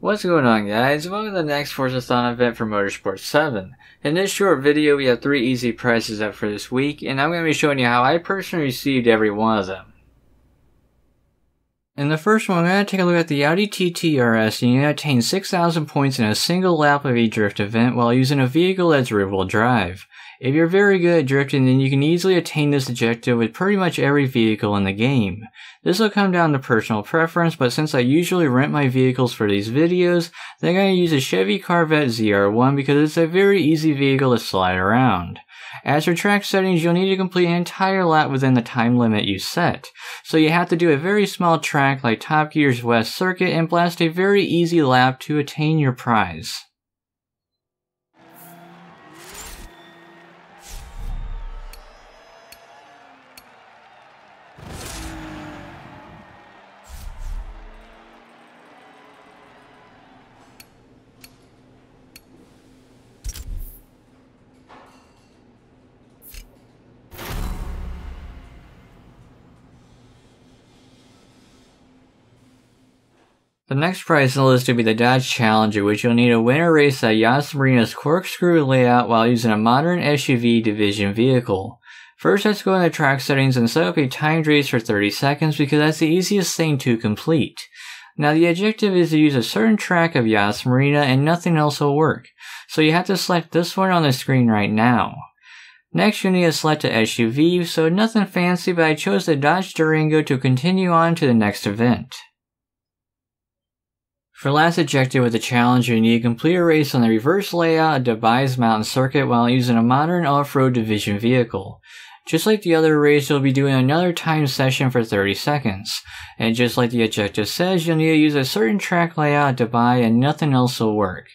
What's going on, guys? Welcome to the next Forza event for Motorsport 7. In this short video, we have 3 easy prizes up for this week, and I'm going to be showing you how I personally received every one of them. In the first one, we're going to take a look at the Audi TT RS, and you attain 6,000 points in a single lap of a drift event while using a vehicle that's rear-wheel drive. If you're very good at drifting, then you can easily attain this objective with pretty much every vehicle in the game. This will come down to personal preference, but since I usually rent my vehicles for these videos, then I'm going to use a Chevy Corvette ZR1 because it's a very easy vehicle to slide around. As for track settings, you'll need to complete an entire lap within the time limit you set. So you have to do a very small track like Top Gear's West Circuit and blast a very easy lap to attain your prize. The next prize on the list will be the Dodge Challenger, which you'll need to win a race at Marina's Corkscrew layout while using a modern SUV division vehicle. First, let's go into track settings and set up a timed race for 30 seconds because that's the easiest thing to complete. Now, the objective is to use a certain track of Marina and nothing else will work, so you have to select this one on the screen right now. Next, you'll need to select an SUV, so nothing fancy, but I chose the Dodge Durango to continue on to the next event. For last objective with the Challenger, you need to complete a race on the reverse layout of Dubai's mountain circuit while using a modern off-road division vehicle. Just like the other race, you'll be doing another timed session for 30 seconds. And just like the objective says, you'll need to use a certain track layout at Dubai and nothing else will work.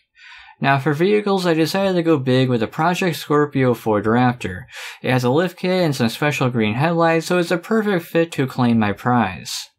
Now for vehicles, I decided to go big with the Project Scorpio Ford Raptor. It has a lift kit and some special green headlights, so it's a perfect fit to claim my prize.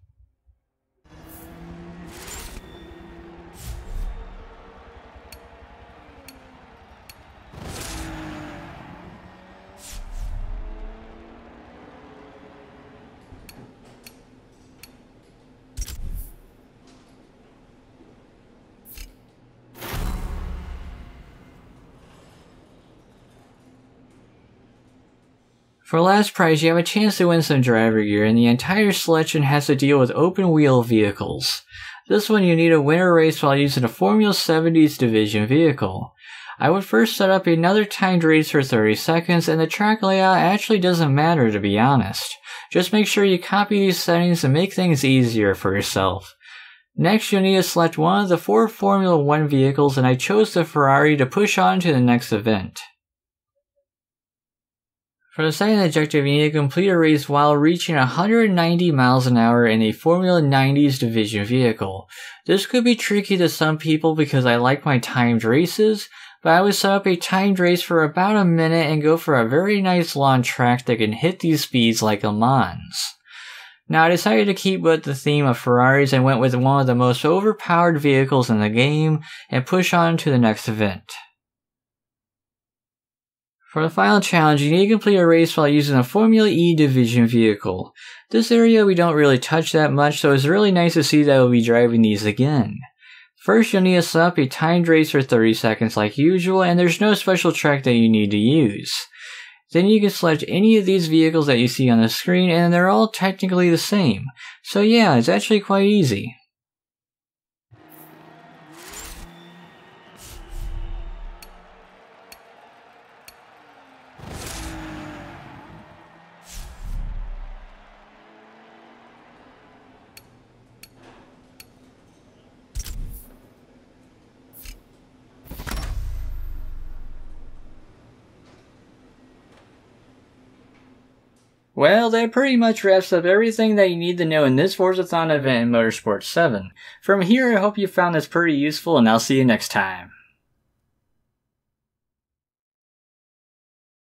For last prize, you have a chance to win some driver gear, and the entire selection has to deal with open-wheel vehicles. This one you need to win a race while using a Formula 70s division vehicle. I would first set up another timed race for 30 seconds, and the track layout actually doesn't matter, to be honest. Just make sure you copy these settings and make things easier for yourself. Next, you'll need to select one of the 4 Formula 1 vehicles, and I chose the Ferrari to push on to the next event. For the second objective, you need to complete a race while reaching 190 miles an hour in a Formula 90s division vehicle. This could be tricky to some people because I like my timed races, but I would set up a timed race for about a minute and go for a very nice long track that can hit these speeds like Le Mans. Now I decided to keep with the theme of Ferraris and went with one of the most overpowered vehicles in the game and push on to the next event. For the final challenge, you need to complete a race while using a Formula E division vehicle. This area we don't really touch that much, so it's really nice to see that we'll be driving these again. First, you'll need to set up a timed race for 30 seconds like usual, and there's no special track that you need to use. Then you can select any of these vehicles that you see on the screen, and they're all technically the same. So yeah, it's actually quite easy. Well, that pretty much wraps up everything that you need to know in this Forza event in Motorsport 7. From here, I hope you found this pretty useful, and I'll see you next time.